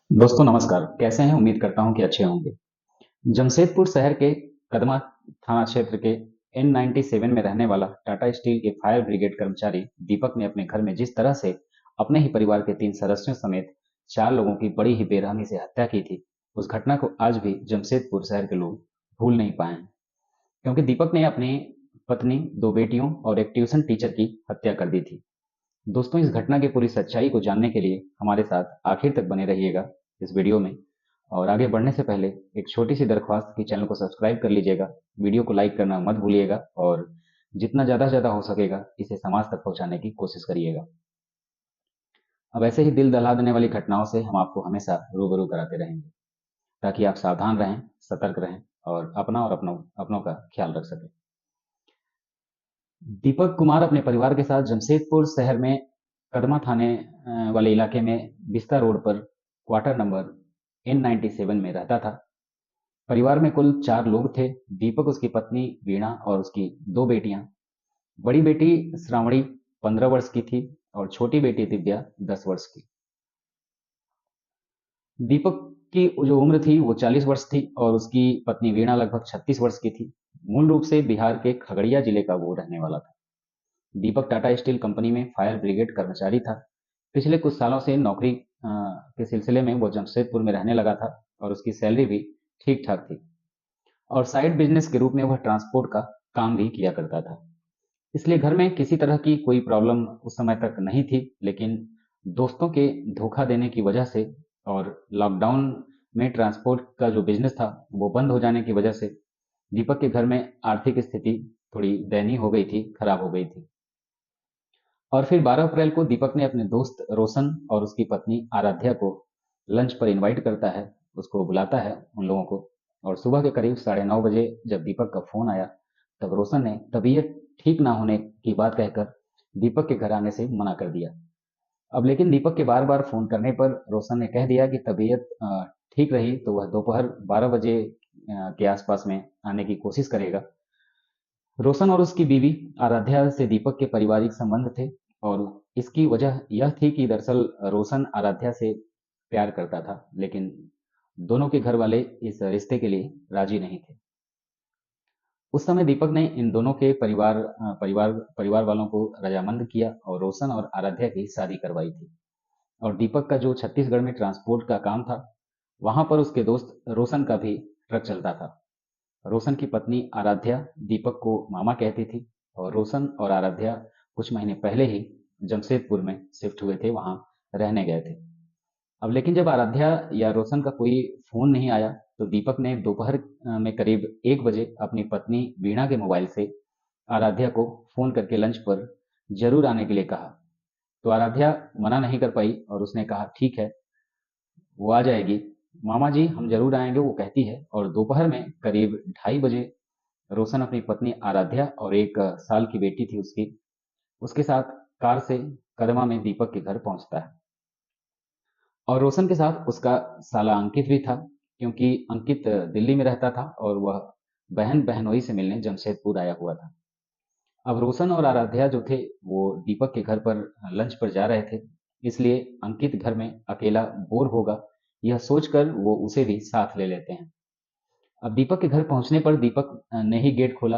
दोस्तों नमस्कार, कैसे हैं? उम्मीद करता हूं कि अच्छे होंगे। जमशेदपुर शहर के कदमा थाना क्षेत्र के N97 में रहने वाला टाटा स्टील के फायर ब्रिगेड कर्मचारी दीपक ने अपने घर में जिस तरह से अपने ही परिवार के 3 सदस्यों समेत 4 लोगों की बड़ी ही बेरहमी से हत्या की थी, उस घटना को आज भी जमशेदपुर शहर के लोग भूल नहीं पाए हैं। क्योंकि दीपक ने अपनी पत्नी, 2 बेटियों और एक ट्यूशन टीचर की हत्या कर दी थी। दोस्तों, इस घटना की पूरी सच्चाई को जानने के लिए हमारे साथ आखिर तक बने रहिएगा इस वीडियो में। और आगे बढ़ने से पहले एक छोटी सी दरख्वास्त कि चैनल को सब्सक्राइब कर लीजिएगा, वीडियो को लाइक करना मत भूलिएगा और जितना ज़्यादा से ज़्यादा हो सकेगा इसे समाज तक पहुंचाने की कोशिश करिएगा। अब ऐसे ही दिल दहला देने वाली घटनाओं से हम आपको हमेशा रूबरू कराते रहेंगे ताकि आप सावधान रहें, सतर्क रहें और अपना और अपनों अपनों का ख्याल रख सकें। दीपक कुमार अपने परिवार के साथ जमशेदपुर शहर में कदमा थाने वाले इलाके में बिस्ता रोड पर क्वार्टर नंबर N97 में रहता था। परिवार में कुल 4 लोग थे। दीपक, उसकी पत्नी वीणा और उसकी 2 बेटियां। बड़ी बेटी श्रावणी 15 वर्ष की थी और छोटी बेटी दिव्या 10 वर्ष की। दीपक की जो उम्र थी वो 40 वर्ष थी और उसकी पत्नी वीणा लगभग 36 वर्ष की थी। मूल रूप से बिहार के खगड़िया जिले का वो रहने वाला था। दीपक टाटा स्टील कंपनी में फायर ब्रिगेड कर्मचारी था। पिछले कुछ सालों से नौकरी के सिलसिले में वो जमशेदपुर में रहने लगा था और उसकी सैलरी भी ठीक ठाक थी और साइड बिजनेस के रूप में वह ट्रांसपोर्ट का काम भी किया करता था। इसलिए घर में किसी तरह की कोई प्रॉब्लम उस समय तक नहीं थी, लेकिन दोस्तों के धोखा देने की वजह से और लॉकडाउन में ट्रांसपोर्ट का जो बिजनेस था वो बंद हो जाने की वजह से दीपक के घर में आर्थिक स्थिति थोड़ी दयनीय हो गई थी, खराब हो गई थी। और फिर 12 अप्रैल को दीपक ने अपने दोस्त रोशन और उसकी पत्नी आराध्या को लंच पर इनवाइट करता है, उसको बुलाता है उन लोगों को। और सुबह के करीब 9:30 बजे जब दीपक का फोन आया, तब रोशन ने तबीयत ठीक ना होने की बात कहकर दीपक के घर आने से मना कर दिया। अब लेकिन दीपक के बार बार फोन करने पर रोशन ने कह दिया कि तबीयत ठीक रही तो वह दोपहर 12 बजे के आसपास में आने की कोशिश करेगा। रोशन और उसकी बीवी आराध्या से दीपक के पारिवारिक संबंध थे और इसकी वजह यह थी कि दरअसल रोशन आराध्या से प्यार करता था, लेकिन दोनों के घर वाले इस रिश्ते के लिए राजी नहीं थे। उस समय दीपक ने इन दोनों के परिवार वालों को रजामंद किया और रोशन और आराध्या की शादी करवाई थी। और दीपक का जो छत्तीसगढ़ में ट्रांसपोर्ट का काम था, वहां पर उसके दोस्त रोशन का भी ट्रक चलता था। रोशन की पत्नी आराध्या दीपक को मामा कहती थी और रोशन और आराध्या कुछ महीने पहले ही जमशेदपुर में शिफ्ट हुए थे, वहां रहने गए थे। अब लेकिन जब आराध्या या रोशन का कोई फोन नहीं आया तो दीपक ने दोपहर में करीब 1 बजे अपनी पत्नी वीणा के मोबाइल से आराध्या को फोन करके लंच पर जरूर आने के लिए कहा। तो आराध्या मना नहीं कर पाई और उसने कहा ठीक है, वो आ जाएगी मामा जी, हम जरूर आएंगे, वो कहती है। और दोपहर में करीब 2:30 बजे रोशन अपनी पत्नी आराध्या और 1 साल की बेटी थी उसके साथ कार से कदमा में दीपक के घर पहुंचता है। और रोशन के साथ उसका साला अंकित भी था, क्योंकि अंकित दिल्ली में रहता था और वह बहन बहनोई से मिलने जमशेदपुर आया हुआ था। अब रोशन और आराध्या जो थे वो दीपक के घर पर लंच पर जा रहे थे, इसलिए अंकित घर में अकेला बोर होगा यह सोचकर वो उसे भी साथ ले लेते हैं। अब दीपक के घर पहुंचने पर दीपक ने ही गेट खोला।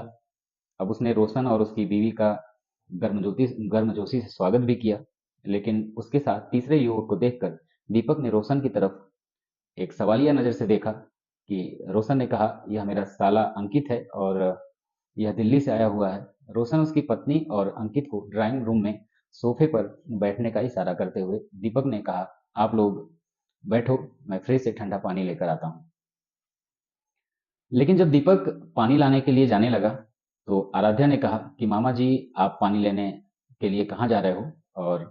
अब उसने रोशन और उसकी बीवी का गर्मजोशी से स्वागत भी किया, लेकिन उसके साथ तीसरे युवक को देखकर दीपक ने रोशन की तरफ एक सवालिया नजर से देखा कि रोशन ने कहा, यह मेरा साला अंकित है और यह दिल्ली से आया हुआ है। रोशन उसकी पत्नी और अंकित को ड्राइंग रूम में सोफे पर बैठने का इशारा करते हुए दीपक ने कहा, आप लोग बैठो, मैं फ्रिज से ठंडा पानी लेकर आता हूँ। लेकिन जब दीपक पानी लाने के लिए जाने लगा तो आराध्या ने कहा कि मामा जी, आप पानी लेने के लिए कहाँ जा रहे हो और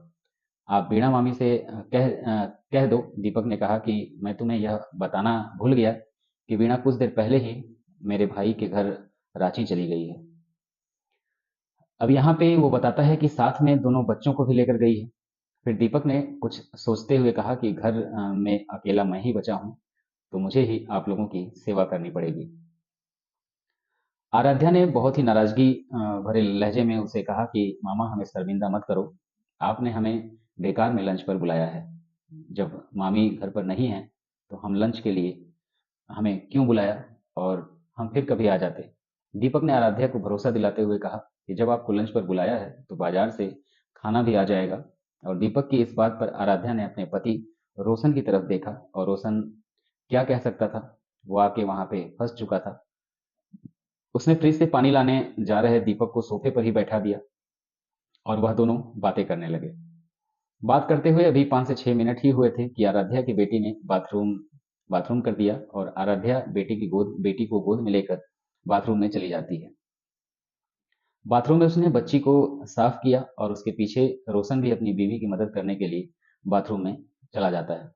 आप वीणा मामी से कह दो। दीपक ने कहा कि मैं तुम्हें यह बताना भूल गया कि वीणा कुछ देर पहले ही मेरे भाई के घर रांची चली गई है। अब यहाँ पे वो बताता है कि साथ में दोनों बच्चों को भी लेकर गई है। फिर दीपक ने कुछ सोचते हुए कहा कि घर में अकेला मैं ही बचा हूँ, तो मुझे ही आप लोगों की सेवा करनी पड़ेगी। आराध्या ने बहुत ही नाराजगी भरे लहजे में उसे कहा कि मामा, हमें शर्मिंदा मत करो, आपने हमें बेकार में लंच पर बुलाया है। जब मामी घर पर नहीं हैं तो हम लंच के लिए हमें क्यों बुलाया और हम फिर कभी आ जाते। दीपक ने आराध्या को भरोसा दिलाते हुए कहा कि जब आपको लंच पर बुलाया है तो बाजार से खाना भी आ जाएगा। और दीपक की इस बात पर आराध्या ने अपने पति रोशन की तरफ देखा और रोशन क्या कह सकता था, वो आके वहां पे फंस चुका था। उसने फ्रिज से पानी लाने जा रहे दीपक को सोफे पर ही बैठा दिया और वह दोनों बातें करने लगे। बात करते हुए अभी 5 से 6 मिनट ही हुए थे कि आराध्या की बेटी ने बाथरूम बाथरूम कर दिया और आराध्या बेटी को गोद में लेकर बाथरूम में चली जाती है। बाथरूम में उसने बच्ची को साफ किया और उसके पीछे रोशन भी अपनी बीवी की मदद करने के लिए बाथरूम में चला जाता है।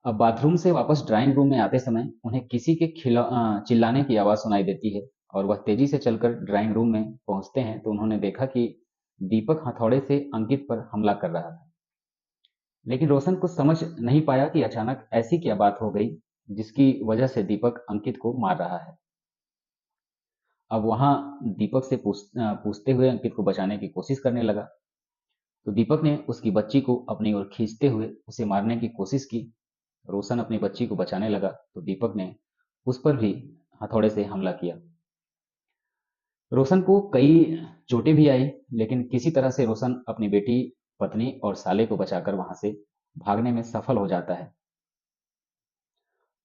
अब बाथरूम से वापस ड्राइंग रूम में आते समय उन्हें किसी के चिल्लाने की आवाज सुनाई देती है और वह तेजी से चलकर ड्राइंग रूम में पहुंचते हैं तो उन्होंने देखा कि दीपक हथौड़े से अंकित पर हमला कर रहा था। लेकिन रोशन कुछ समझ नहीं पाया कि अचानक ऐसी क्या बात हो गई जिसकी वजह से दीपक अंकित को मार रहा है। अब वहां दीपक से पूछते हुए अंकित को बचाने की कोशिश करने लगा तो दीपक ने उसकी बच्ची को अपनी ओर खींचते हुए उसे मारने की कोशिश की। रोशन अपनी बच्ची को बचाने लगा तो दीपक ने उस पर भी हथौड़े से हमला किया। रोशन को कई चोटें भी आई लेकिन किसी तरह से रोशन अपनी बेटी, पत्नी और साले को बचाकर वहां से भागने में सफल हो जाता है।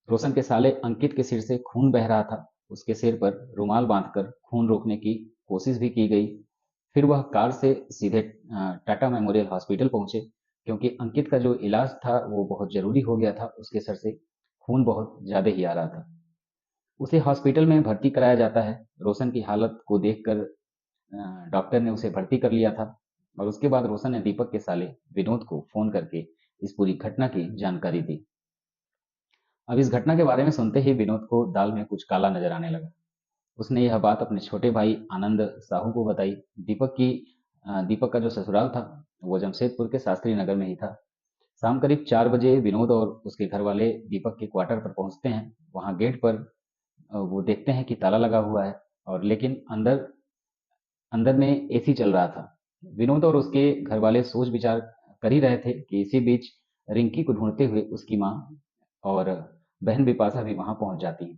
रोशन के साले अंकित के सिर से खून बह रहा था। उसके सिर पर रुमाल बांधकर खून रोकने की कोशिश भी की गई। फिर वह कार से सीधे टाटा मेमोरियल हॉस्पिटल पहुंचे क्योंकि अंकित का जो इलाज था वो बहुत जरूरी हो गया था। उसके सर से खून बहुत ज्यादा ही आ रहा था। उसे हॉस्पिटल में भर्ती कराया जाता है। रोशन की हालत को देखकर डॉक्टर ने उसे भर्ती कर लिया था और उसके बाद रोशन ने दीपक के साले विनोद को फोन करके इस पूरी घटना की जानकारी दी। अब इस घटना के बारे में सुनते ही विनोद को दाल में कुछ काला नजर आने लगा। उसने यह बात अपने छोटे भाई आनंद साहू को बताई। दीपक का जो ससुराल था वो जमशेदपुर के शास्त्री नगर में ही था। शाम करीब 4 बजे विनोद और उसके घर वाले दीपक के क्वार्टर पर पहुंचते हैं। वहां गेट पर वो देखते हैं कि ताला लगा हुआ है और लेकिन अंदर अंदर में एसी चल रहा था। विनोद और उसके घर वाले सोच विचार कर ही रहे थे कि इसी बीच रिंकी को ढूंढते हुए उसकी माँ और बहन बिपाशा भी वहां पहुंच जाती है।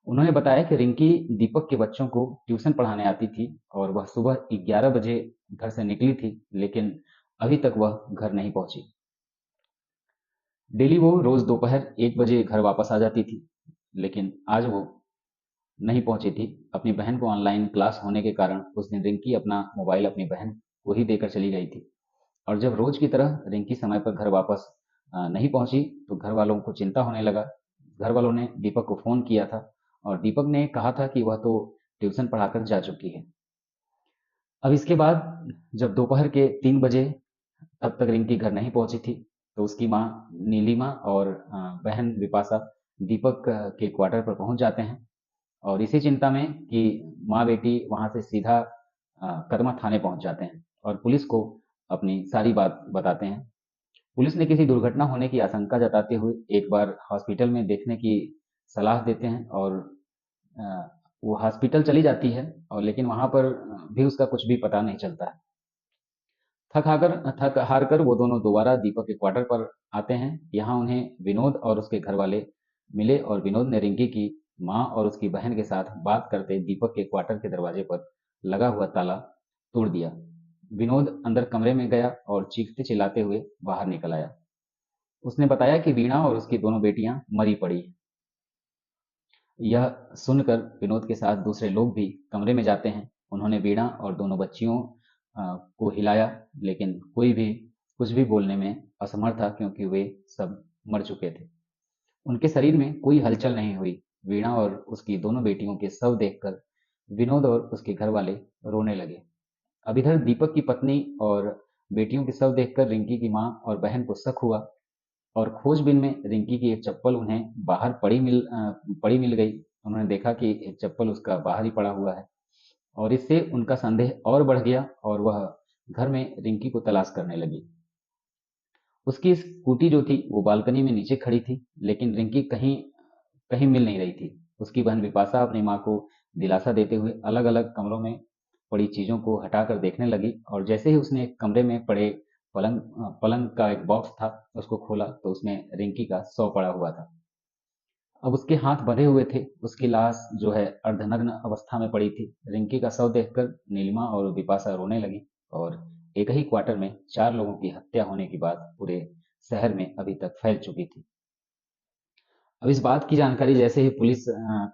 उन्होंने बताया कि रिंकी दीपक के बच्चों को ट्यूशन पढ़ाने आती थी और वह सुबह 11 बजे घर से निकली थी लेकिन अभी तक वह घर नहीं पहुंची। डेली वो रोज दोपहर 1 बजे घर वापस आ जाती थी लेकिन आज वो नहीं पहुंची थी। अपनी बहन को ऑनलाइन क्लास होने के कारण उस दिन रिंकी अपना मोबाइल अपनी बहन को ही देकर चली गई थी और जब रोज की तरह रिंकी समय पर घर वापस नहीं पहुंची तो घर वालों को चिंता होने लगा। घर वालों ने दीपक को फोन किया था और दीपक ने कहा था कि वह तो ट्यूशन पढ़ाकर जा चुकी है। अब इसके बाद जब दोपहर के 3 बजे तब तक रिंकी घर नहीं पहुंची थी तो उसकी माँ नीलिमा और बहन विपाशा दीपक के क्वार्टर पर पहुंच जाते हैं और इसी चिंता में कि माँ बेटी वहां से सीधा कदमा थाने पहुंच जाते हैं और पुलिस को अपनी सारी बात बताते हैं। पुलिस ने किसी दुर्घटना होने की आशंका जताते हुए एक बार हॉस्पिटल में देखने की सलाह देते हैं और अ, वो हॉस्पिटल चली जाती है और लेकिन वहां पर भी उसका कुछ भी पता नहीं चलता है। थक हार कर वो दोनों दोबारा दीपक के क्वार्टर पर आते हैं। यहाँ उन्हें विनोद और उसके घर वाले मिले और विनोद ने रिंकी की माँ और उसकी बहन के साथ बात करते दीपक के क्वार्टर के दरवाजे पर लगा हुआ ताला तोड़ दिया। विनोद अंदर कमरे में गया और चीखते चिल्लाते हुए बाहर निकल आया। उसने बताया कि वीणा और उसकी दोनों बेटियां मरी पड़ी। यह सुनकर विनोद के साथ दूसरे लोग भी कमरे में जाते हैं। उन्होंने वीणा और दोनों बच्चियों को हिलाया लेकिन कोई भी कुछ भी बोलने में असमर्थ था क्योंकि वे सब मर चुके थे। उनके शरीर में कोई हलचल नहीं हुई। वीणा और उसकी दोनों बेटियों के शव देखकर विनोद और उसके घर वाले रोने लगे। अब इधर दीपक की पत्नी और बेटियों के शव देखकर रिंकी की माँ और बहन को शक हुआ और खोजबीन में रिंकी की एक चप्पल उन्हें बाहर पड़ी मिल गई। उन्होंने देखा कि एक चप्पल उसका बाहर ही पड़ा हुआ है और इससे उनका संदेह और बढ़ गया और वह घर में रिंकी को तलाश करने लगी। उसकी स्कूटी जो थी वो बालकनी में नीचे खड़ी थी लेकिन रिंकी कहीं कहीं मिल नहीं रही थी। उसकी बहन विपाशा अपनी माँ को दिलासा देते हुए अलग अलग कमरों में पड़ी चीजों को हटाकर देखने लगी और जैसे ही उसने एक कमरे में पड़े पलंग का एक बॉक्स था, उसको खोला तो उसमें रिंकी का शव पड़ा हुआ था। अब उसके हाथ बंधे हुए थे, उसकी लाश जो है अर्धनग्न अवस्था में पड़ी थी। रिंकी का शव देखकर नीलिमा और बिपाशा रोने लगी और एक ही क्वार्टर में 4 लोगों की हत्या होने की बात पूरे शहर में अभी तक फैल चुकी थी। अब इस बात की जानकारी जैसे ही पुलिस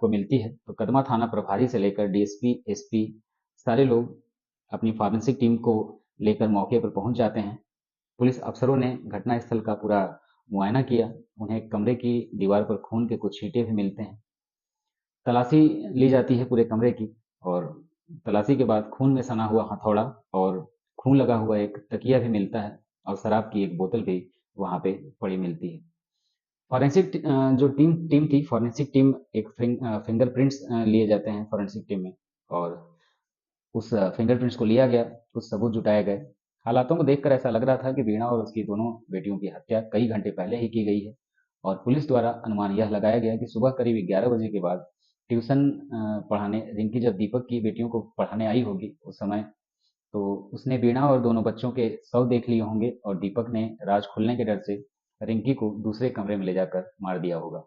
को मिलती है तो कदमा थाना प्रभारी से लेकर डीएसपी, एसपी सारे लोग अपनी फॉरेंसिक टीम को लेकर मौके पर पहुंच जाते हैं। पुलिस अफसरों ने घटनास्थल का पूरा मुआयना किया। उन्हें कमरे की दीवार पर खून के कुछ छींटे भी मिलते हैं। तलाशी ली जाती है पूरे कमरे की और तलाशी के बाद खून में सना हुआ हथौड़ा और खून लगा हुआ एक तकिया भी मिलता है और शराब की एक बोतल भी वहां पे पड़ी मिलती है। फॉरेंसिक जो टीम थी, फॉरेंसिक टीम एक फिंगरप्रिंट्स लिए जाते हैं फॉरेंसिक टीम में और उस फिंगरप्रिंट्स को लिया गया, कुछ सबूत जुटाए गए। हालातों को देखकर ऐसा लग रहा था कि वीणा और उसकी दोनों बेटियों की हत्या कई घंटे पहले ही की गई है और पुलिस द्वारा अनुमान यह लगाया गया कि सुबह करीब 11 बजे के बाद ट्यूशन पढ़ाने रिंकी जब दीपक की बेटियों को पढ़ाने आई होगी उस समय, तो उसने वीणा और दोनों बच्चों के शव देख लिए होंगे और दीपक ने राज खुलने के डर से रिंकी को दूसरे कमरे में ले जाकर मार दिया होगा।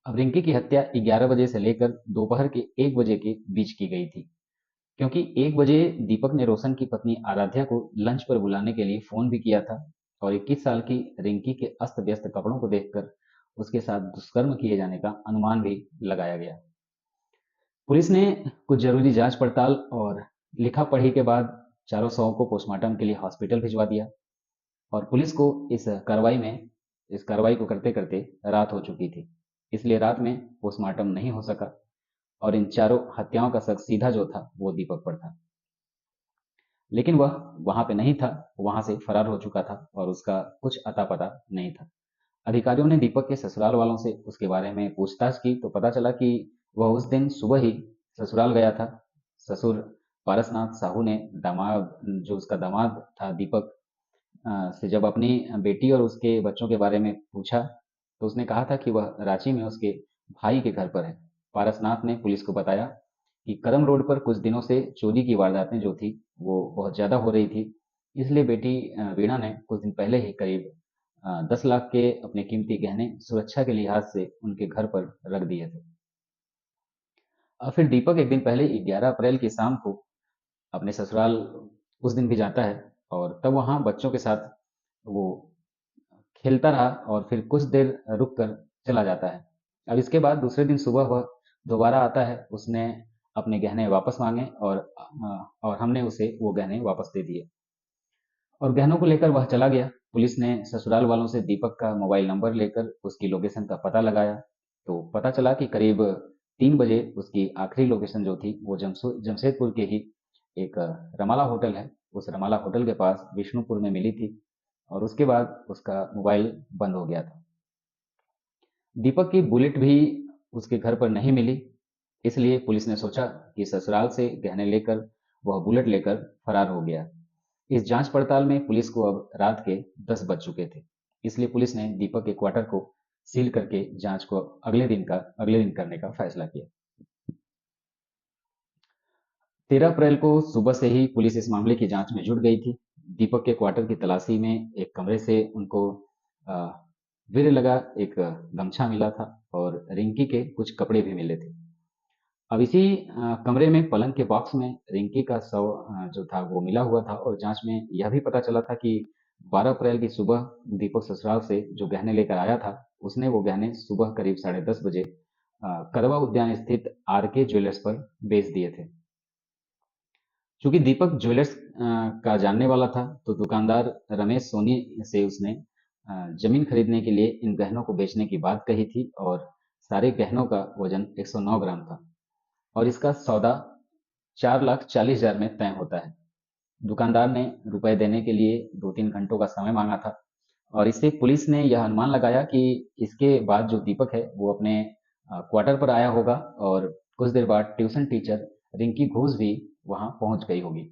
अब रिंकी की हत्या 11 बजे से लेकर दोपहर के 1 बजे के बीच की गई थी, क्योंकि 1 बजे दीपक ने रोशन की पत्नी आराध्या को लंच पर बुलाने के लिए फोन भी किया था और 21 साल की रिंकी के अस्त व्यस्त कपड़ों को देखकर उसके साथ दुष्कर्म किए जाने का अनुमान भी लगाया गया। पुलिस ने कुछ जरूरी जांच पड़ताल और लिखा पढ़ी के बाद चारों शवों को पोस्टमार्टम के लिए हॉस्पिटल भिजवा दिया और पुलिस को इस कार्रवाई को करते करते रात हो चुकी थी, इसलिए रात में पोस्टमार्टम नहीं हो सका और इन चारों हत्याओं का शक सीधा जो था वो दीपक पर था। लेकिन वह वहां पे नहीं था, वहां से फरार हो चुका था और उसका कुछ अता पता नहीं था। अधिकारियों ने दीपक के ससुराल वालों से उसके बारे में पूछताछ की तो पता चला कि वह उस दिन सुबह ही ससुराल गया था। ससुर पारसनाथ साहू ने दामाद जो उसका दामाद था दीपक से जब अपनी बेटी और उसके बच्चों के बारे में पूछा तो उसने कहा था कि वह रांची में उसके भाई के घर पर है। पारसनाथ ने पुलिस को बताया कि करम रोड पर कुछ दिनों से चोरी की वारदातें जो थी वो बहुत ज्यादा हो रही थी, इसलिए बेटी वीणा ने कुछ दिन पहले ही करीब 10 लाख के अपने कीमती गहने सुरक्षा के लिहाज से उनके घर पर रख दिए थे। फिर दीपक एक दिन पहले 11 अप्रैल की शाम को अपने ससुराल उस दिन भी जाता है और तब वहां बच्चों के साथ वो खेलता रहा और फिर कुछ देर रुक कर चला जाता है। अब इसके बाद दूसरे दिन सुबह वह दोबारा आता है। उसने अपने गहने वापस मांगे और हमने उसे वो गहने वापस दे दिए और गहनों को लेकर वह चला गया। पुलिस ने ससुराल वालों से दीपक का मोबाइल नंबर लेकर उसकी लोकेशन का पता लगाया तो पता चला कि करीब 3 बजे उसकी आखिरी लोकेशन जो थी वो जमशेदपुर के ही एक रमाला होटल है, उस रमाला होटल के पास विष्णुपुर में मिली थी और उसके बाद उसका मोबाइल बंद हो गया था। दीपक की बुलेट भी उसके घर पर नहीं मिली, इसलिए पुलिस ने सोचा कि ससुराल से गहने लेकर वह बुलेट लेकर फरार हो गया। इस जांच पड़ताल में पुलिस को अब रात के 10 बज चुके थे, इसलिए पुलिस ने दीपक के क्वार्टर को सील करके जांच को अगले दिन करने का फैसला किया। 13 अप्रैल को सुबह से ही पुलिस इस मामले की जांच में जुट गई थी। दीपक के क्वार्टर की तलाशी में एक कमरे से उनको अ, वीर लगा एक गमछा मिला था और रिंकी के कुछ कपड़े भी मिले थे। अब इसी कमरे में पलंग के बॉक्स में रिंकी का शव जो था वो मिला हुआ था और जांच में यह भी पता चला था कि 12 अप्रैल की सुबह दीपक ससुराल से जो गहने लेकर आया था उसने वो गहने सुबह करीब 10:30 बजे कदवा उद्यान स्थित आर के ज्वेलर्स पर बेच दिए थे। चूंकि दीपक ज्वेलर्स का जानने वाला था तो दुकानदार रमेश सोनी से उसने जमीन खरीदने के लिए इन गहनों को बेचने की बात कही थी और सारे गहनों का वजन 109 ग्राम था और इसका सौदा 4,40,000 में तय होता है। दुकानदार ने रुपए देने के लिए 2-3 घंटों का समय मांगा था और इससे पुलिस ने यह अनुमान लगाया कि इसके बाद जो दीपक है वो अपने क्वार्टर पर आया होगा और कुछ देर बाद ट्यूशन टीचर रिंकी घोष भी वहां पहुंच गई होगी।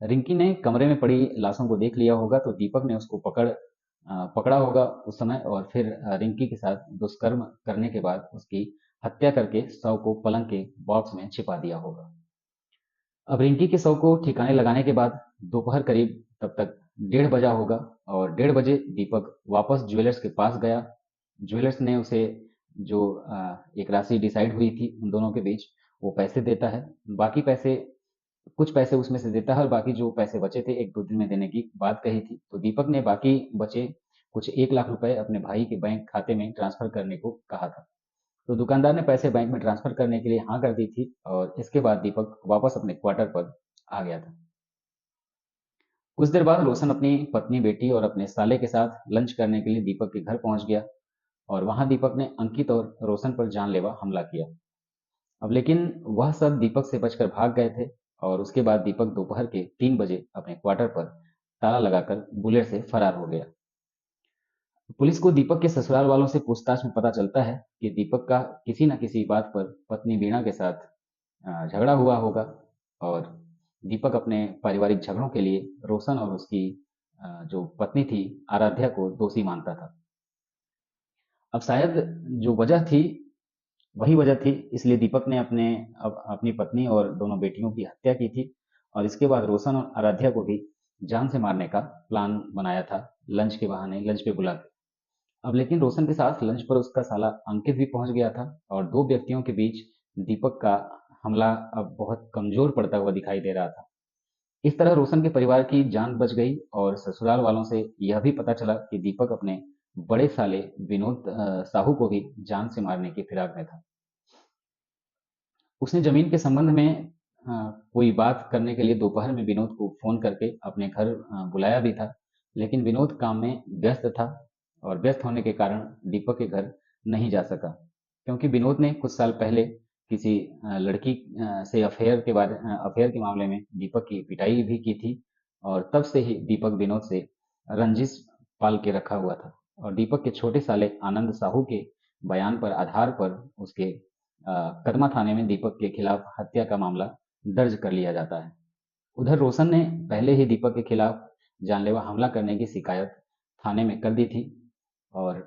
रिंकी ने कमरे में पड़ी लाशों को देख लिया होगा तो दीपक ने उसको पकड़ा होगा उस समय और फिर रिंकी के साथ दुष्कर्म करने के बाद उसकी हत्या करके शव को पलंग के बॉक्स में छिपा दिया होगा। अब रिंकी के शव को ठिकाने लगाने के बाद दोपहर करीब तब तक 1:30 बजा होगा और 1:30 बजे दीपक वापस ज्वेलर्स के पास गया। ज्वेलर्स ने उसे जो एक राशि डिसाइड हुई थी उन दोनों के बीच, वो पैसे देता है। बाकी पैसे, कुछ पैसे उसमें से देता है और बाकी जो पैसे बचे थे 1-2 दिन में देने की बात कही थी। तो दीपक ने बाकी बचे कुछ 1 लाख रुपए अपने भाई के बैंक खाते में ट्रांसफर करने को कहा था। तो दुकानदार ने पैसे बैंक में ट्रांसफर करने के लिए हाँ कर दी थी और इसके बाद दीपक वापस अपने क्वार्टर पर आ गया था। कुछ देर बाद रोशन अपनी पत्नी, बेटी और अपने साले के साथ लंच करने के लिए दीपक के घर पहुंच गया और वहां दीपक ने अंकित और रोशन पर जानलेवा हमला किया। अब लेकिन वह सब दीपक से बचकर भाग गए थे और उसके बाद दीपक दोपहर के 3 बजे अपने क्वार्टर पर ताला लगाकर बुलेट से फरार हो गया। पुलिस को दीपक के ससुराल वालों से पूछताछ में पता चलता है कि दीपक का किसी न किसी बात पर पत्नी वीणा के साथ झगड़ा हुआ होगा और दीपक अपने पारिवारिक झगड़ों के लिए रोशन और उसकी जो पत्नी थी आराध्या को दोषी मानता था। अब शायद जो वजह थी वही वजह थी, इसलिए दीपक ने अपनी पत्नी और दोनों बेटियों की हत्या की थी और इसके बाद रोशन और आराध्या को भी जान से मारने का प्लान बनाया था, लंच के बहाने लंच पे बुला के। अब लेकिन रोशन के साथ लंच पर उसका साला अंकित भी पहुंच गया था और दो व्यक्तियों के बीच दीपक का हमला अब बहुत कमजोर पड़ता हुआ दिखाई दे रहा था। इस तरह रोशन के परिवार की जान बच गई और ससुराल वालों से यह भी पता चला कि दीपक अपने बड़े साले विनोद साहू को भी जान से मारने की फिराक में था। उसने जमीन के संबंध में कोई बात करने के लिए दोपहर में विनोद को फोन करके अपने घर बुलाया भी था, लेकिन विनोद काम में व्यस्त था और व्यस्त होने के कारण दीपक के घर नहीं जा सका, क्योंकि विनोद ने कुछ साल पहले किसी लड़की से अफेयर के मामले में दीपक की पिटाई भी की थी और तब से ही दीपक विनोद से रंजिश पाल के रखा हुआ था और दीपक के छोटे साले आनंद साहू के बयान पर आधार पर उसके कदमा थाने में दीपक के खिलाफ हत्या का मामला दर्ज कर लिया जाता है। उधर रोशन ने पहले ही दीपक के खिलाफ जानलेवा हमला करने की शिकायत थाने में कर दी थी और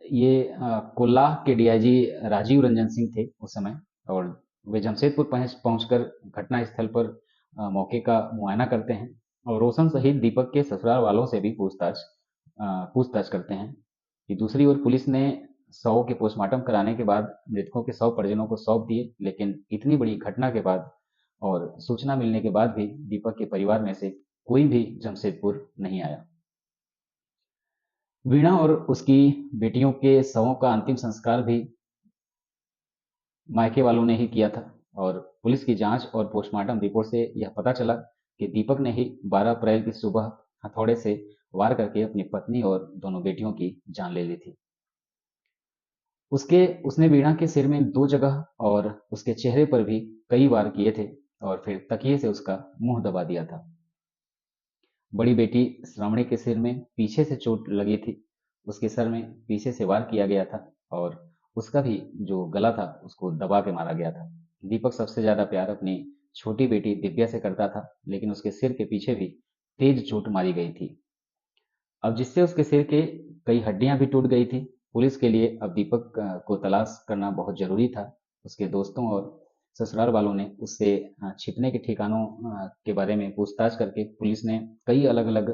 ये कोल्लाह के डीआईजी राजीव रंजन सिंह थे उस समय और वे जमशेदपुर पहुंचकर घटना स्थल पर मौके का मुआयना करते हैं और रोशन सहित दीपक के ससुराल वालों से भी पूछताछ करते हैं कि दूसरी ओर पुलिस ने शव के पोस्टमार्टम कराने के बाद मृतकों के शव परिजनों को सौंप दिए, लेकिन इतनी बड़ी घटना के बाद और सूचना मिलने के बाद भी दीपक के परिवार में से कोई भी जमशेदपुर नहीं आया। वीणा और उसकी बेटियों के शवों का अंतिम संस्कार भी मायके वालों ने ही किया था और पुलिस की जांच और पोस्टमार्टम रिपोर्ट से यह पता चला कि दीपक ने ही 12 अप्रैल की सुबह हथौड़े से वार करके अपनी पत्नी और दोनों बेटियों की जान ले ली थी। उसने वीणा के सिर में 2 जगह और उसके चेहरे पर भी कई वार किए थे और फिर तकिए से उसका मुंह दबा दिया था। बड़ी बेटी श्रावणी के सिर में पीछे से चोट लगी थी, उसके सर में पीछे से वार किया गया था और उसका भी जो गला था उसको दबा के मारा गया था। दीपक सबसे ज्यादा प्यार अपनी छोटी बेटी दिव्या से करता था, लेकिन उसके सिर के पीछे भी तेज चोट मारी गई थी, अब जिससे उसके सिर के कई हड्डियां भी टूट गई थी। पुलिस के लिए अब दीपक को तलाश करना बहुत जरूरी था। उसके दोस्तों और ससुराल वालों ने उससे छिपने के ठिकानों के बारे में पूछताछ करके पुलिस ने कई अलग अलग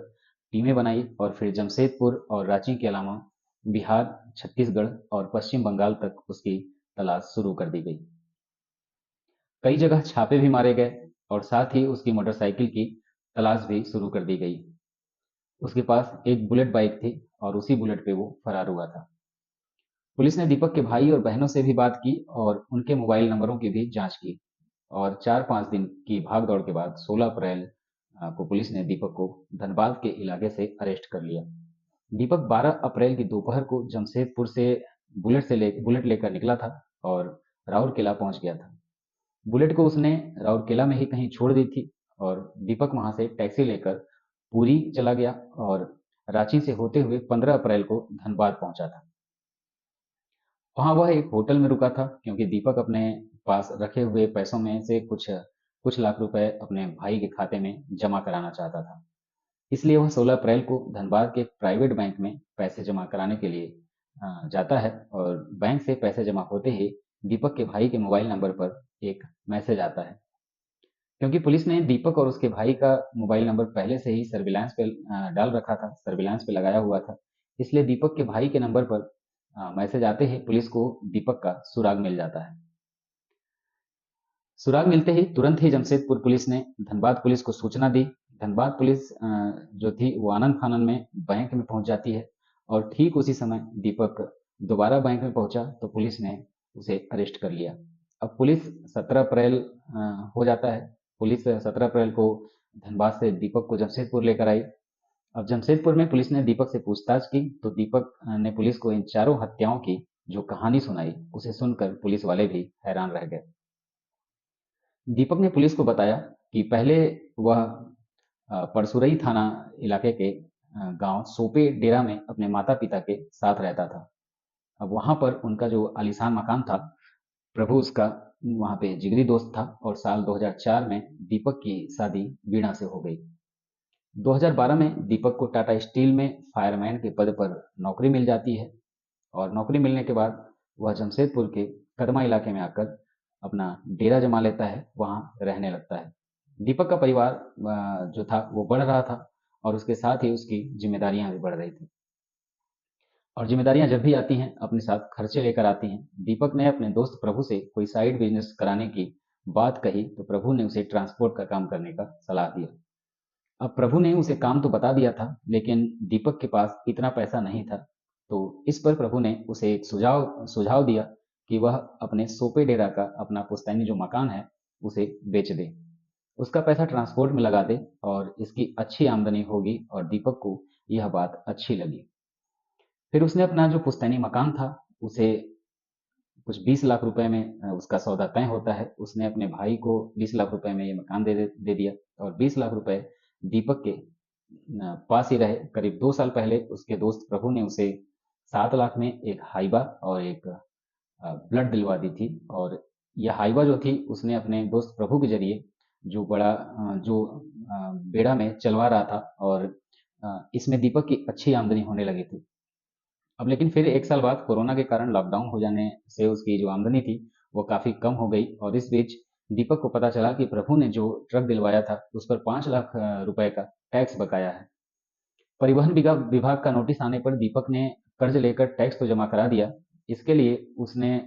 टीमें बनाई और फिर जमशेदपुर और रांची के अलावा बिहार, छत्तीसगढ़ और पश्चिम बंगाल तक उसकी तलाश शुरू कर दी गई। कई जगह छापे भी मारे गए और साथ ही उसकी मोटरसाइकिल की तलाश भी शुरू कर दी गई। उसके पास एक बुलेट बाइक थी और उसी बुलेट पे वो फरार हुआ था। पुलिस ने दीपक के भाई और बहनों से भी बात की और उनके मोबाइल नंबरों की भी जांच की और 4-5 दिन की भाग दौड़ के बाद 16 अप्रैल को पुलिस ने दीपक को धनबाद के इलाके से अरेस्ट कर लिया। दीपक 12 अप्रैल की दोपहर को जमशेदपुर से बुलेट लेकर निकला था और राउरकेला पहुंच गया था। बुलेट को उसने राउरकेला में ही कहीं छोड़ दी थी और दीपक वहां से टैक्सी लेकर पुरी चला गया और रांची से होते हुए 15 अप्रैल को धनबाद पहुंचा था। वहां वह एक होटल में रुका था क्योंकि दीपक अपने पास रखे हुए पैसों में से कुछ लाख रुपए अपने भाई के खाते में जमा कराना चाहता था। इसलिए वह 16 अप्रैल को धनबाद के प्राइवेट बैंक में पैसे जमा कराने के लिए जाता है और बैंक से पैसे जमा होते ही दीपक के भाई के मोबाइल नंबर पर एक मैसेज आता है। क्योंकि पुलिस ने दीपक और उसके भाई का मोबाइल नंबर पहले से ही सर्विलांस पे डाल रखा था, सर्विलांस पे लगाया हुआ था, इसलिए दीपक के भाई के नंबर पर मैसेज आते ही पुलिस को दीपक का सुराग मिल जाता है। सुराग मिलते ही तुरंत ही जमशेदपुर पुलिस ने धनबाद पुलिस को सूचना दी। धनबाद पुलिस जो थी वो आनन फानन में बैंक में पहुंच जाती है और ठीक उसी समय दीपक दोबारा बैंक में पहुंचा तो पुलिस ने उसे अरेस्ट कर लिया। अब पुलिस 17 अप्रैल हो जाता है। पुलिस 17 अप्रैल को धनबाद से दीपक को जमशेदपुर लेकर आई। अब जमशेदपुर में पुलिस ने दीपक से पूछताछ की तो दीपक ने पुलिस को इन चारों हत्याओं की जो कहानी सुनाई उसे सुनकर पुलिस वाले भी हैरान रह गए। दीपक ने पुलिस को बताया कि पहले वह परसुरई थाना इलाके के गांव सोपे डेरा में अपने माता पिता के साथ रहता था। अब वहां पर उनका जो आलीशान मकान था, प्रभु उसका वहां पे जिगरी दोस्त था और साल 2004 में दीपक की शादी वीणा से हो गई। 2012 में दीपक को टाटा स्टील में फायरमैन के पद पर नौकरी मिल जाती है और नौकरी मिलने के बाद वह जमशेदपुर के कदमा इलाके में आकर अपना डेरा जमा लेता है, वहां रहने लगता है। दीपक का परिवार जो था वो बढ़ रहा था और उसके साथ ही उसकी जिम्मेदारियां भी बढ़ रही थी और जिम्मेदारियां जब भी आती हैं अपने साथ खर्चे लेकर आती हैं। दीपक ने अपने दोस्त प्रभु से कोई साइड बिजनेस कराने की बात कही तो प्रभु ने उसे ट्रांसपोर्ट का काम करने का सलाह दिया। अब प्रभु ने उसे काम तो बता दिया था लेकिन दीपक के पास इतना पैसा नहीं था, तो इस पर प्रभु ने उसे एक सुझाव सुझाव दिया कि वह अपने सोपे डेरा का अपना पुश्तैनी जो मकान है उसे बेच दे, उसका पैसा ट्रांसपोर्ट में लगा दे और इसकी अच्छी आमदनी होगी। और दीपक को यह बात अच्छी लगी। फिर उसने अपना जो पुश्तैनी मकान था उसे कुछ 20 लाख रुपए में उसका सौदा तय होता है। उसने अपने भाई को 20 लाख रुपए में ये मकान दे दिया और 20 लाख रुपए दीपक के पास ही रहे। करीब 2 साल पहले उसके दोस्त प्रभु ने उसे 7 लाख में एक हाइबा और एक ब्लड दिलवा दी थी और यह हाइबा जो थी उसने अपने दोस्त प्रभु के जरिए जो बड़ा बेड़ा में चलवा रहा था और इसमें दीपक की अच्छी आमदनी होने लगी थी। अब लेकिन फिर 1 साल बाद कोरोना के कारण लॉकडाउन हो जाने से उसकी जो आमदनी थी वो काफी कम हो गई और इस बीच दीपक को पता चला कि प्रभु ने जो ट्रक दिलवाया था उस पर 5 लाख रुपए का टैक्स बकाया है। परिवहन विभाग का नोटिस आने पर दीपक ने कर्ज लेकर टैक्स तो जमा करा दिया। इसके लिए उसने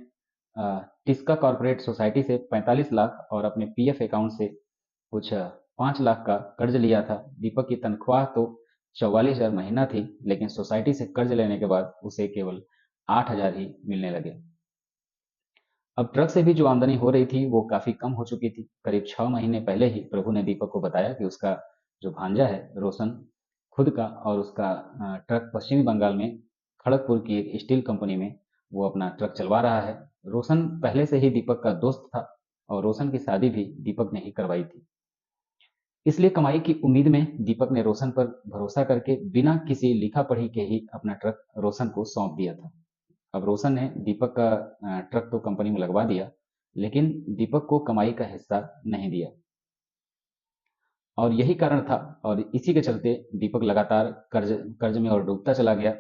टिस्का कॉर्पोरेट सोसाइटी से 45 लाख और अपने पीएफ अकाउंट से कुछ 5 लाख का कर्ज लिया था। दीपक की तनख्वाह तो 44,000 महीना थी लेकिन सोसाइटी से कर्ज लेने के बाद उसे केवल 8,000 ही मिलने लगे। अब ट्रक से भी जो आमदनी हो रही थी वो काफी कम हो चुकी थी। करीब 6 महीने पहले ही प्रभु ने दीपक को बताया कि उसका जो भांजा है रोशन खुद का और उसका ट्रक पश्चिमी बंगाल में खड़गपुर की एक स्टील कंपनी में वो अपना ट्रक चलवा रहा है। रोशन पहले से ही दीपक का दोस्त था और रोशन की शादी भी दीपक ने ही करवाई थी। इसलिए कमाई की उम्मीद में दीपक ने रोशन पर भरोसा करके बिना किसी लिखा पढ़ी के ही अपना ट्रक रोशन को सौंप दिया था। अब रोशन ने दीपक का ट्रक तो कंपनी में लगवा दिया लेकिन दीपक को कमाई का हिस्सा नहीं दिया और यही कारण था और इसी के चलते दीपक लगातार कर्ज कर्ज में और डूबता चला गया।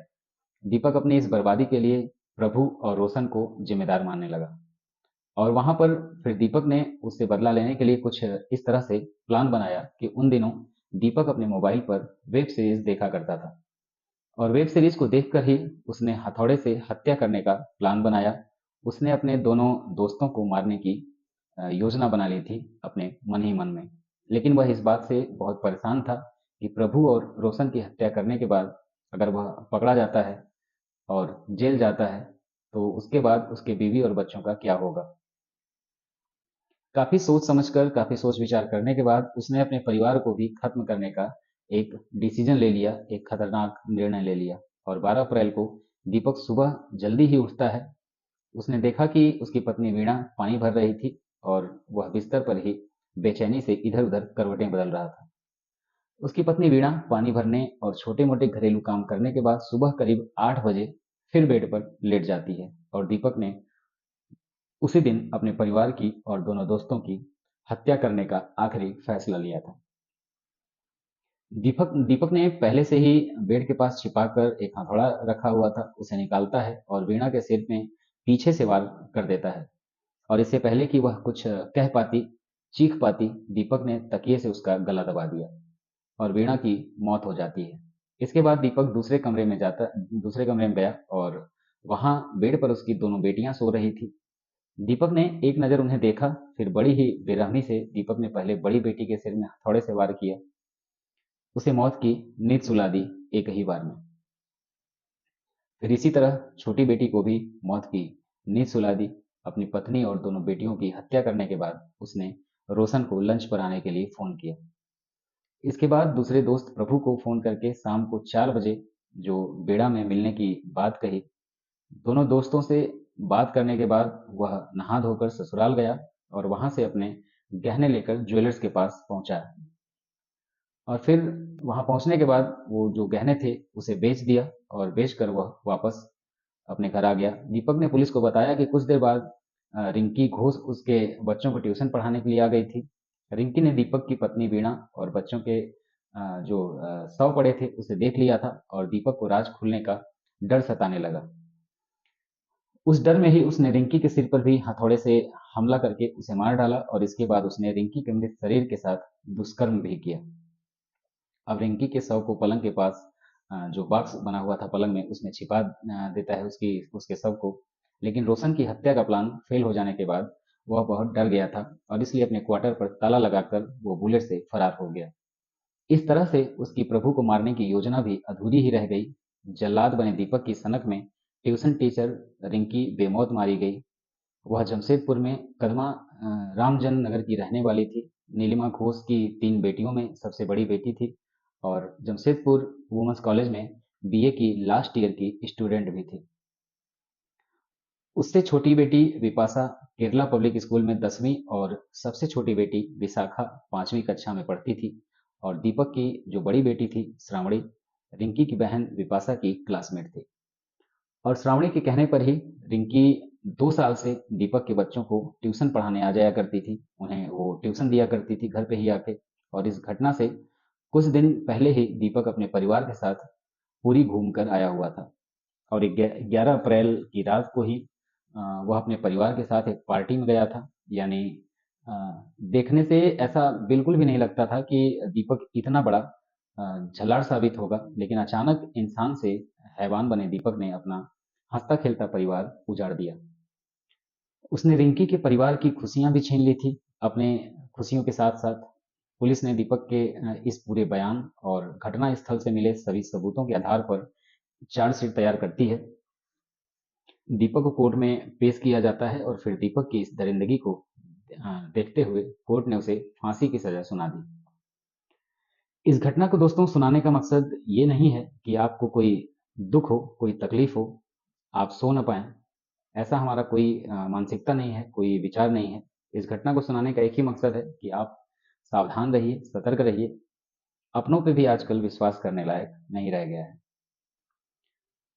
दीपक अपनी इस बर्बादी के लिए प्रभु और रोशन को जिम्मेदार मानने लगा और वहां पर फिर दीपक ने उससे बदला लेने के लिए कुछ इस तरह से प्लान बनाया कि उन दिनों दीपक अपने मोबाइल पर वेब सीरीज देखा करता था और वेब सीरीज को देखकर ही उसने हथौड़े से हत्या करने का प्लान बनाया। उसने अपने दोनों दोस्तों को मारने की योजना बना ली थी अपने मन ही मन में, लेकिन वह इस बात से बहुत परेशान था कि प्रभु और रोशन की हत्या करने के बाद अगर वह पकड़ा जाता है और जेल जाता है तो उसके बाद उसके बीवी और बच्चों का क्या होगा। काफी सोच समझकर काफी सोच विचार करने के बाद उसने अपने परिवार को भी खत्म करने का एक डिसीजन ले लिया, एक खतरनाक निर्णय ले लिया। और 12 अप्रैल को दीपक सुबह जल्दी ही उठता है। उसने देखा कि उसकी पत्नी वीणा पानी भर रही थी और वह बिस्तर पर ही बेचैनी से इधर उधर करवटें बदल रहा था। उसकी पत्नी वीणा पानी भरने और छोटे मोटे घरेलू काम करने के बाद सुबह करीब 8 बजे फिर बेड पर लेट जाती है और दीपक ने उसी दिन अपने परिवार की और दोनों दोस्तों की हत्या करने का आखिरी फैसला लिया था। दीपक ने पहले से ही बेड के पास छिपाकर एक हथौड़ा रखा हुआ था, उसे निकालता है और वीणा के सिर में पीछे से वार कर देता है और इससे पहले कि वह कुछ कह पाती चीख पाती दीपक ने तकिए से उसका गला दबा दिया और वीणा की मौत हो जाती है। इसके बाद दीपक दूसरे कमरे में गया और वहां बेड पर उसकी दोनों बेटियां सो रही थी। दीपक ने एक नज़र उन्हें देखा, फिर बड़ी ही बेरहमी से दीपक ने पहले बड़ी बेटी के सिर में हथौड़े से वार किया, उसे मौत की नींद सुला दी एक ही बार में। फिर इसी तरह छोटी बेटी को भी मौत की नींद सुला दी। अपनी पत्नी और दोनों बेटियों की हत्या करने के बाद उसने रोशन को लंच पर आने के लिए फ़ोन किया। इसके बाद दूसरे दोस्त प्रभु को फ़ोन करके शाम को 4 बजे जो बेड़ा में मिलने की बात कही। दोनों दोस्तों से बात करने के बाद वह नहा धोकर ससुराल गया और वहां से अपने गहने लेकर ज्वेलर्स के पास पहुंचा और फिर वहां पहुंचने के बाद वो जो गहने थे उसे बेच दिया और बेचकर वह वापस अपने घर आ गया। दीपक ने पुलिस को बताया कि कुछ देर बाद रिंकी घोष उसके बच्चों को ट्यूशन पढ़ाने के लिए आ गई थी। रिंकी ने दीपक की पत्नी वीणा और बच्चों के जो शव पड़े थे उसे देख लिया था और दीपक को राज खुलने का डर सताने लगा। उस डर में ही उसने रिंकी के सिर पर भी हथौड़े से हमला करके उसे मार डाला और इसके बाद उसने रिंकी के मृत शरीर के साथ दुष्कर्म भी किया। अब रिंकी के शव को पलंग के पास जो बॉक्स बना हुआ था पलंग में उसमें छिपा देता है उसके शव को। लेकिन रोशन की हत्या का प्लान फेल हो जाने के बाद वह बहुत डर गया था और इसलिए अपने क्वार्टर पर ताला लगाकर वो बुलेट से फरार हो गया। इस तरह से उसकी प्रभु को मारने की योजना भी अधूरी ही रह गई। जल्लाद बने दीपक की सनक में ट्यूशन टीचर रिंकी बेमौत मारी गई। वह जमशेदपुर में कदमा रामजन नगर की रहने वाली थी। नीलिमा घोष की 3 बेटियों में सबसे बड़ी बेटी थी और जमशेदपुर वुमेंस कॉलेज में बीए की लास्ट ईयर की स्टूडेंट भी थी। उससे छोटी बेटी विपाशा केरला पब्लिक स्कूल में 10वीं और सबसे छोटी बेटी विशाखा 5वीं कक्षा में पढ़ती थी और दीपक की जो बड़ी बेटी थी श्रावणी रिंकी की बहन विपाशा की क्लासमेट थी। और श्रावणी के कहने पर ही रिंकी 2 साल से दीपक के बच्चों को ट्यूशन पढ़ाने आ जाया करती थी। उन्हें वो ट्यूशन दिया करती थी घर पे ही आके। और इस घटना से कुछ दिन पहले ही दीपक अपने परिवार के साथ पूरी घूम कर आया हुआ था और 11 अप्रैल की रात को ही वह अपने परिवार के साथ एक पार्टी में गया था। यानी अ, देखने से ऐसा बिल्कुल भी नहीं लगता था कि दीपक इतना बड़ा झल्लाड़ साबित होगा, लेकिन अचानक इंसान से हैवान बने दीपक ने अपना हंसता खेलता परिवार उजाड़ दिया। उसने रिंकी के परिवार की खुशियां भी छीन ली थी। अपने खुशियों के साथ साथ पुलिस ने दीपक के इस पूरे बयान और घटना स्थल से मिले सभी सबूतों के आधार पर चार्जशीट तैयार करती है। दीपक को कोर्ट में पेश किया जाता है और फिर दीपक की इस दरिंदगी को देखते हुए कोर्ट ने उसे फांसी की सजा सुना दी। इस घटना को दोस्तों सुनाने का मकसद ये नहीं है कि आपको कोई दुख हो, कोई तकलीफ हो, आप सो न पाएं। ऐसा हमारा कोई मानसिकता नहीं है, कोई विचार नहीं है। इस घटना को सुनाने का एक ही मकसद है कि आप सावधान रहिए, सतर्क रहिए। अपनों पे भी आजकल विश्वास करने लायक नहीं रह गया है।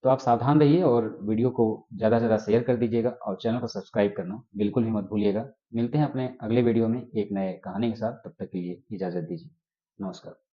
तो आप सावधान रहिए और वीडियो को ज़्यादा से ज़्यादा शेयर कर दीजिएगा और चैनल को सब्सक्राइब करना बिल्कुल भी मत भूलिएगा। मिलते हैं अपने अगले वीडियो में एक नए कहानी के साथ। तब तक के लिए इजाज़त दीजिए। नमस्कार।